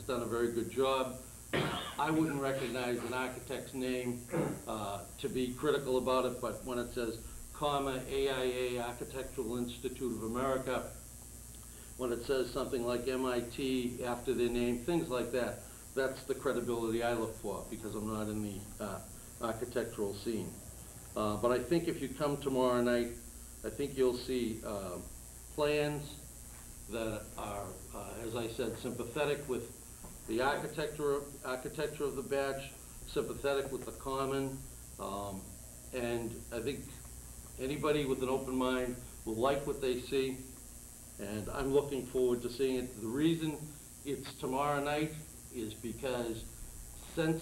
done a very good job. I wouldn't recognize an architect's name to be critical about it, but when it says, comma, AIA, Architectural Institute of America, when it says something like MIT after their name, things like that, that's the credibility I look for, because I'm not in the architectural scene. But I think if you come tomorrow night, I think you'll see plans that are, as I said, sympathetic with the architecture of the batch, sympathetic with the common, and I think anybody with an open mind will like what they see, and I'm looking forward to seeing it. The reason it's tomorrow night is because since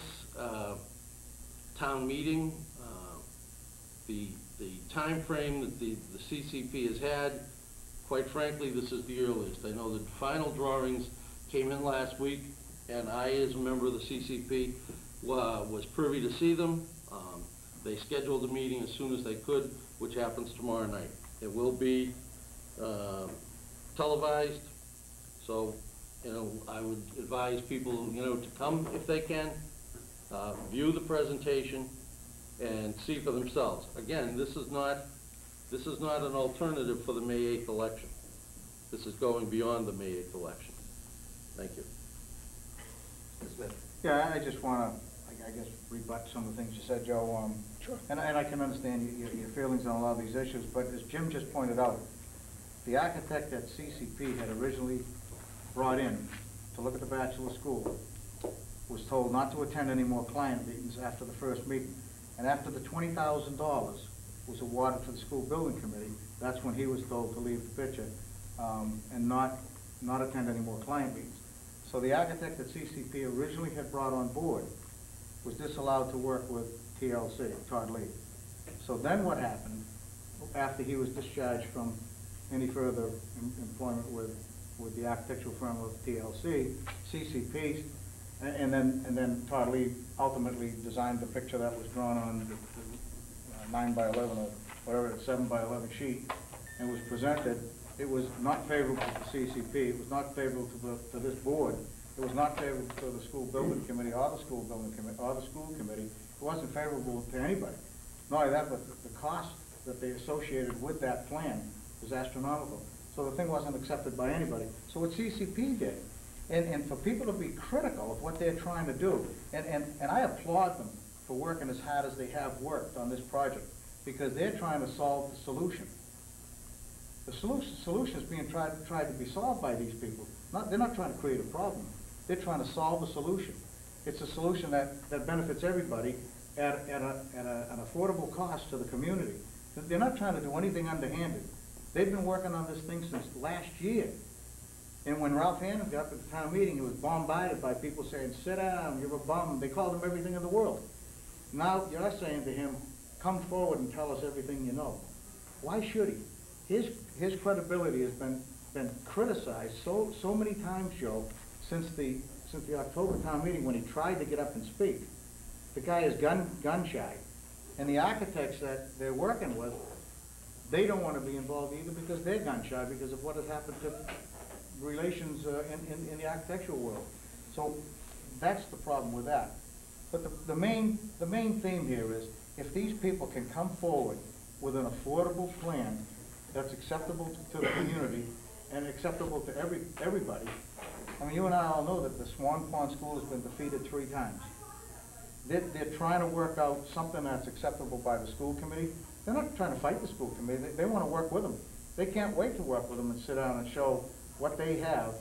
town meeting, the time frame that the CCP has had, quite frankly, this is the earliest. I know the final drawings came in last week, and I, as a member of the CCP, was privy to see them. They scheduled a meeting as soon as they could, which happens tomorrow night. It will be televised, so I would advise people to come if they can, view the presentation, and see for themselves. Again, this is not an alternative for the May 8th election. This is going beyond the May 8th election. Thank you. Yeah, I just want to, I guess, rebut some of the things you said, Joe. Sure. And I can understand your feelings on a lot of these issues, but as Jim just pointed out, the architect that CCP had originally brought in to look at the bachelor school was told not to attend any more client meetings after the first meeting. And after the $20,000 was awarded to the school building committee, that's when he was told to leave the picture and not attend any more client meetings. So the architect that CCP originally had brought on board was disallowed to work with TLC, Todd Lee. So then what happened, after he was discharged from any further employment with the architectural firm of TLC, CCP, and then Todd Lee ultimately designed the picture that was drawn on the 9 by 11 or whatever, 7 by 11 sheet, and was presented. It was not favorable to CCP. It was not favorable to this board. It was not favorable to the school building committee or the school building committee or the school committee. It wasn't favorable to anybody. Not only that, but the cost that they associated with that plan was astronomical. So the thing wasn't accepted by anybody. So what CCP did, and for people to be critical of what they're trying to do, and I applaud them for working as hard as they have worked on this project, because they're trying to solve the solution. The solution is being tried to be solved by these people. They're not trying to create a problem. They're trying to solve a solution. It's a solution that benefits everybody at an affordable cost to the community. They're not trying to do anything underhanded. They've been working on this thing since last year. And when Ralph Hannon got up at the town meeting, he was bombarded by people saying, sit down, you're a bum. They called him everything in the world. Now you're saying to him, come forward and tell us everything you know. Why should he? His credibility has been criticized so many times, Joe, since the October town meeting when he tried to get up and speak. The guy is gun shy. And the architects that they're working with, they don't want to be involved either because they're gun shy because of what has happened to relations in the architectural world. So that's the problem with that. But the main theme here is if these people can come forward with an affordable plan that's acceptable to the community and acceptable to everybody. I mean, you and I all know that the Swan Pond School has been defeated 3 times. They're trying to work out something that's acceptable by the school committee. They're not trying to fight the school committee. They want to work with them. They can't wait to work with them and sit down and show what they have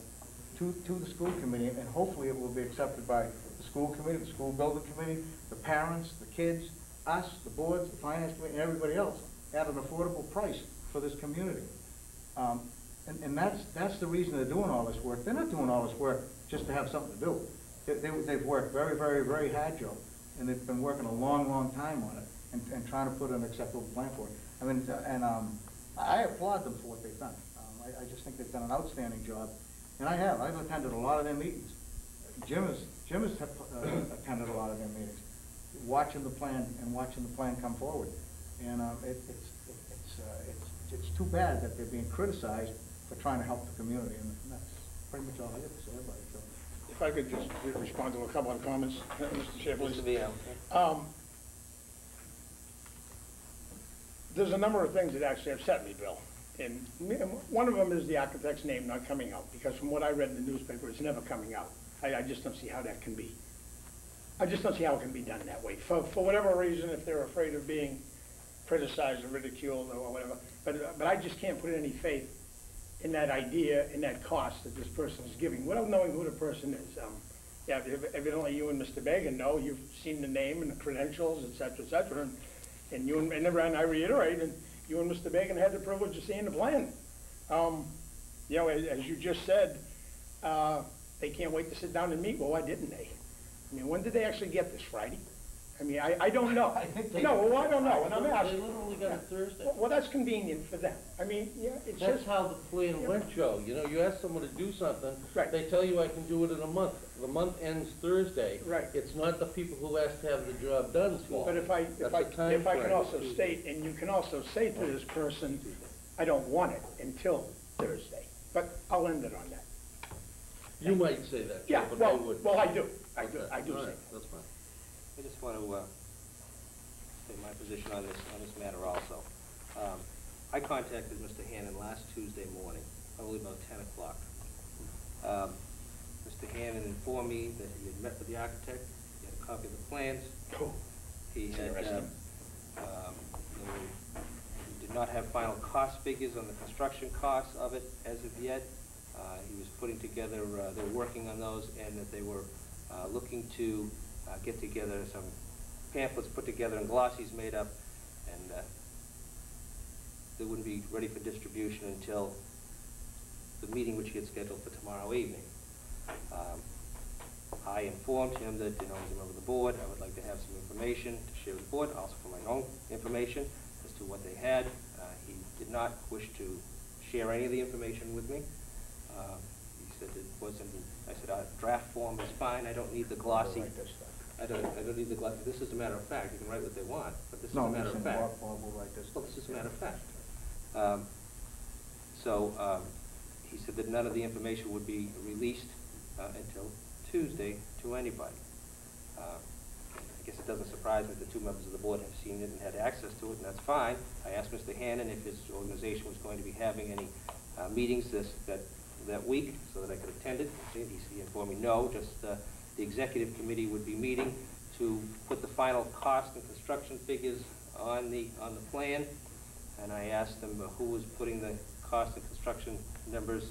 to the school committee, and hopefully it will be accepted by the school committee, the school building committee, the parents, the kids, us, the boards, the finance committee, and everybody else at an affordable price for this community. And that's the reason they're doing all this work. They're not doing all this work just to have something to do. They've worked very, very, very hard, Joe, and they've been working a long, long time on it and trying to put an acceptable plan for it. I mean, I applaud them for what they've done. I just think they've done an outstanding job, and I've attended a lot of their meetings. Jim has attended a lot of their meetings, watching the plan come forward, and it's too bad that they're being criticized for trying to help the community, and that's pretty much all I have to say about it. So. If I could just respond to a couple of comments, Mr. Chair, please. Mr. Vio. There's a number of things that actually upset me, Bill. And one of them is the architect's name not coming out, because from what I read in the newspaper, it's never coming out. I just don't see how that can be. I just don't see how it can be done that way. For whatever reason, if they're afraid of being criticized or ridiculed or whatever, but I just can't put any faith in that idea, in that cost that this person is giving, without knowing who the person is. Yeah, evidently you and Mr. Bagan know, you've seen the name and the credentials, et cetera, and you and I reiterate, and you and Mr. Bagan had the privilege of seeing the plan. You know, as you just said, they can't wait to sit down and meet. Well, why didn't they? I mean, when did they actually get this, Friday? I mean, I don't know. I think they- No, well, I don't know, and I'm They asking. literally got it Thursday. Well, that's convenient for them. I mean, yeah, it's That's just, how the plan went, Joe. You know, you ask someone to do something, Right. they tell you I can do it in a month. The month ends Thursday. Right. It's not the people who asked to have the job done for. but if I That's a can timeframe. also state, and you can also say to this person, I don't want it until Thursday, but I'll end it on that. You might say that, Joe, Yeah, but well, they wouldn't. well, I do Okay. say All right, that. that's fine. I just want to state my position on this matter also. I contacted Mr. Hannon last Tuesday morning, probably about 10 o'clock. Mr. Hannon informed me that he had met with the architect, he had a copy of the plans. Cool. He had, Interesting. he did not have final cost figures on the construction costs of it as of yet. He was putting together, they were working on those, and that they were looking to get together some pamphlets put together and glossies made up, and they wouldn't be ready for distribution until the meeting which he had scheduled for tomorrow evening. I informed him that, you know, as a member of the board, I would like to have some information to share with the board, also for my own information as to what they had. He did not wish to share any of the information with me. He said it wasn't, I said, draft form is fine, I don't need the glossy. I don't need the glossy. This is a matter of fact, you can write what they want, but this is a matter of fact. Bob will write this. Well, this is a matter of fact. He said that none of the information would be released until Tuesday to anybody. I guess it doesn't surprise me that two members of the board have seen it and had access to it, and that's fine. I asked Mr. Hannon if his organization was going to be having any meetings that week so that I could attend it. He informed me no, just the executive committee would be meeting to put the final cost and construction figures on the plan. And I asked him who was putting the cost and construction numbers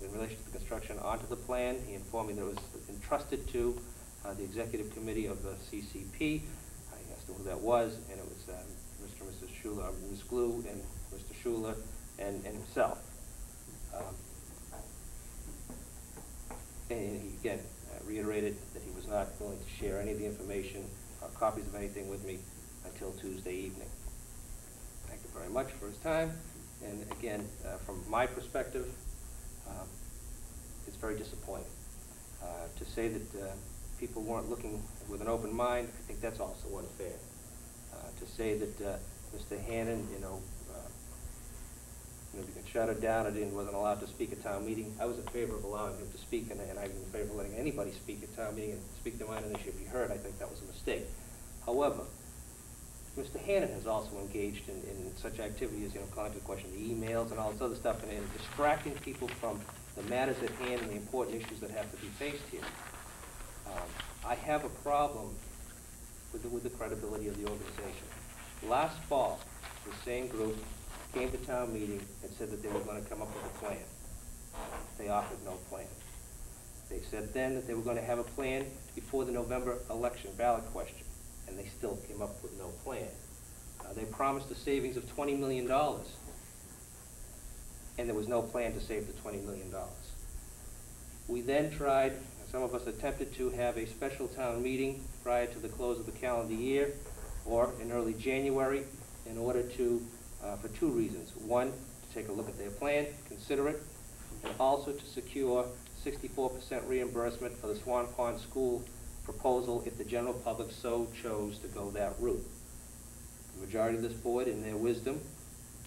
in relation to the construction onto the plan. He informed me that it was entrusted to the executive committee of the CCP. I asked him who that was, and it was Mr. and Mrs. Schuler, Ms. Glue, and Mr. Schuler, and himself. And he again reiterated that he was not willing to share any of the information or copies of anything with me until Tuesday evening. Thank you very much for his time. And again, from my perspective, it's very disappointing. To say that people weren't looking with an open mind, I think that's also unfair. To say that Mr. Hannon, maybe got shut down and wasn't allowed to speak at town meeting. I was in favor of allowing him to speak, and I was in favor of letting anybody speak at town meeting and speak their mind on an issue be heard. I think that was a mistake. However, Mr. Hannon has also engaged in such activities, calling to question the emails and all this other stuff, and distracting people from the matters at hand and the important issues that have to be faced here. I have a problem with the credibility of the organization. Last fall, the same group came to town meeting and said that they were going to come up with a plan. They offered no plan. They said then that they were going to have a plan before the November election ballot question, and they still came up with no plan. They promised a savings of $20 million, and there was no plan to save the $20 million. We then tried, some of us attempted to have a special town meeting prior to the close of the calendar year, or in early January, in order to for two reasons. One, to take a look at their plan, consider it, and also to secure 64% reimbursement for the Swan Pond School proposal if the general public so chose to go that route. The majority of this board, in their wisdom,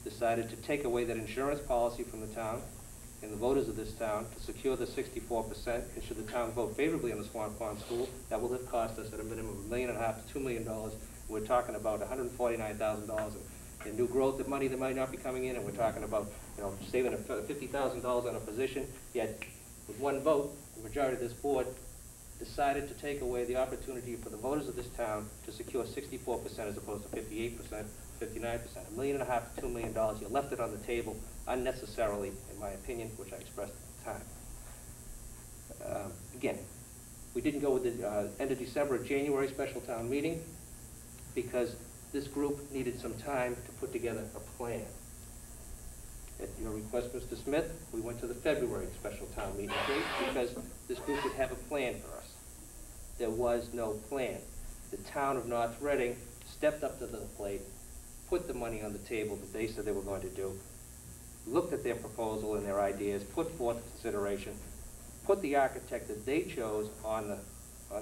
decided to take away that insurance policy from the town and the voters of this town to secure the 64%, and should the town vote favorably on the Swan Pond School, that will have cost us at a minimum of $1.5 million to $2 million. We're talking about $149,000 in new growth of money that might not be coming in, and we're talking about, saving $50,000 on a position, yet with one vote, the majority of this board decided to take away the opportunity for the voters of this town to secure 64% as opposed to 58%, 59%. $1.5 million to $2 million. You left it on the table unnecessarily, in my opinion, which I expressed at the time. Again, we didn't go with the end of December or January special town meeting because this group needed some time to put together a plan. At your request, Mr. Smith, we went to the February special town meeting date because this group would have a plan for us. There was no plan. The town of North Reading stepped up to the plate, put the money on the table that they said they were going to do, looked at their proposal and their ideas, put forth consideration, put the architect that they chose on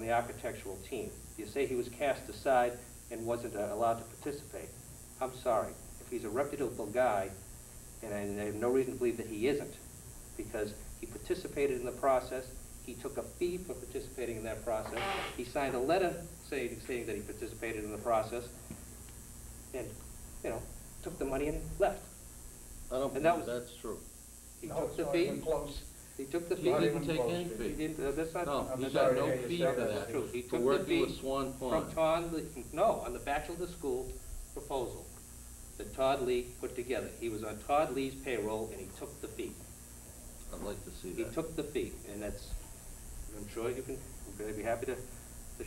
the architectural team. You say he was cast aside and wasn't allowed to participate. I'm sorry. If he's a reputable guy, and I have no reason to believe that he isn't, because he participated in the process, he took a fee for participating in that process, he signed a letter stating that he participated in the process, and, took the money and left. I don't And that believe was- that's true. He No, took it's the not fee. even close. He took the He fee. Not didn't even take close, any Steve. He fee. didn't, that's not. No, I'm he got sorry to no hear you fee say for that. that. That's true. He For took the working fee with Swan from Pond. Todd Lee, no, on the Bachelor of the School proposal that Todd Lee put together. He was on Todd Lee's payroll and he took the fee. I'd like to see He that. took the fee, and that's, I'm sure you can, I'm going to be happy to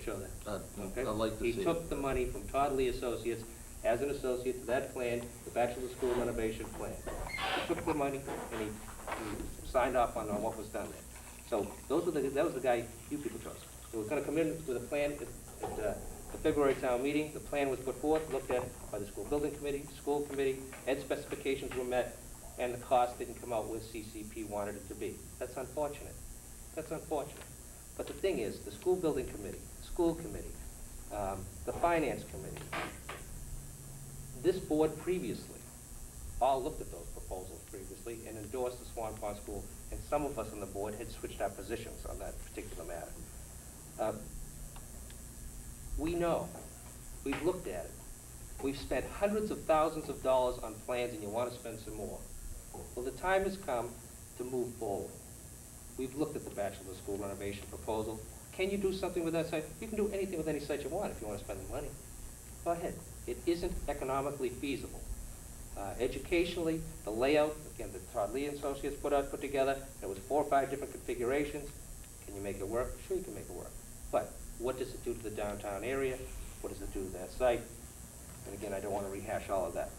show that. Okay? I'd like to see He it. took the money from Todd Lee Associates as an associate to that plan, the Bachelor of School renovation plan. He took the money and he signed off on what was done there. So that was the guy you people chose. He was going to come in with a plan at the February town meeting. The plan was put forth, looked at by the school building committee, school committee, ed specifications were met, and the cost didn't come out where CCP wanted it to be. That's unfortunate. That's unfortunate. But the thing is, the school building committee, school committee, the finance committee, this board previously all looked at those proposals previously and endorsed the Swan Pond School, and some of us on the board had switched our positions on that particular matter. We know. We've looked at it. We've spent hundreds of thousands of dollars on plans, and you want to spend some more. Well, the time has come to move forward. We've looked at the Bachelor of School renovation proposal. Can you do something with that site? You can do anything with any site you want if you want to spend the money. Go ahead. It isn't economically feasible. Educationally, the layout, again, the Todd Lee Associates put together, there was 4 or 5 different configurations. Can you make it work? Sure you can make it work. But what does it do to the downtown area? What does it do to that site? And again, I don't want to rehash all of that.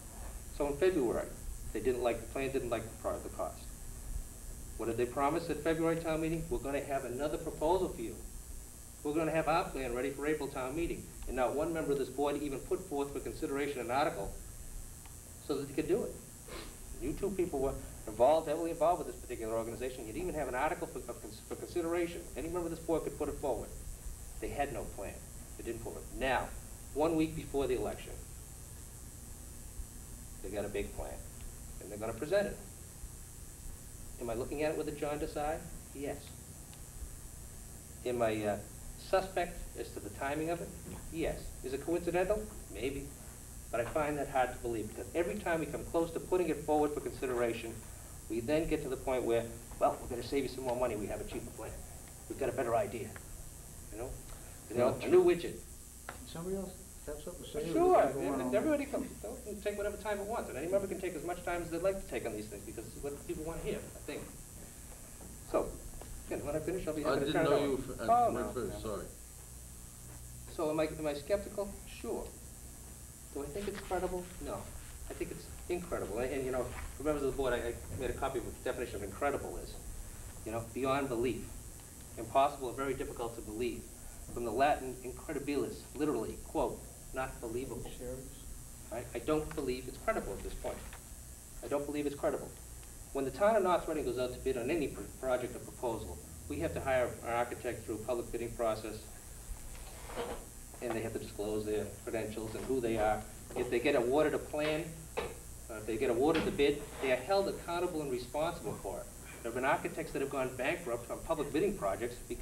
So in February, they didn't like the plan, didn't like the cost. What did they promise at February town meeting? We're going to have another proposal for you. We're going to have our plan ready for April town meeting. And not one member of this board even put forth for consideration an article so that they could do it. You two people were heavily involved with this particular organization. You'd even have an article for consideration. Any member of this board could put it forward. They had no plan. They didn't put it. Now, 1 week before the election, they got a big plan, and they're going to present it. Am I looking at it with a jaundiced eye? Yes. Am I suspect as to the timing of it? Yes. Is it coincidental? Maybe. But I find that hard to believe, because every time we come close to putting it forward for consideration, we then get to the point where, well, we're going to save you some more money. We have a cheaper plan. We've got a better idea. A new widget. Somebody else have something to say? Sure, Or go on? everybody can take whatever time it wants, and any member can take as much time as they'd like to take on these things, because it's what people want to hear, I think. So, again, when I finish, I'll be I happy to didn't turn it know over. you Oh, went no, first, no. sorry. So am I skeptical? Sure. Do I think it's credible? No. I think it's incredible. And for members of the board, I made a copy of what the definition of incredible is. Beyond belief. Impossible or very difficult to believe. From the Latin incredibilis, literally, quote, not believable. Right? I don't believe it's credible at this point. I don't believe it's credible. When the town of North Reading goes out to bid on any project or proposal, we have to hire our architect through a public bidding process, and they have to disclose their credentials and who they are. If they get awarded a plan, if they get awarded the bid, they are held accountable and responsible for it. There have been architects that have gone bankrupt on public bidding projects because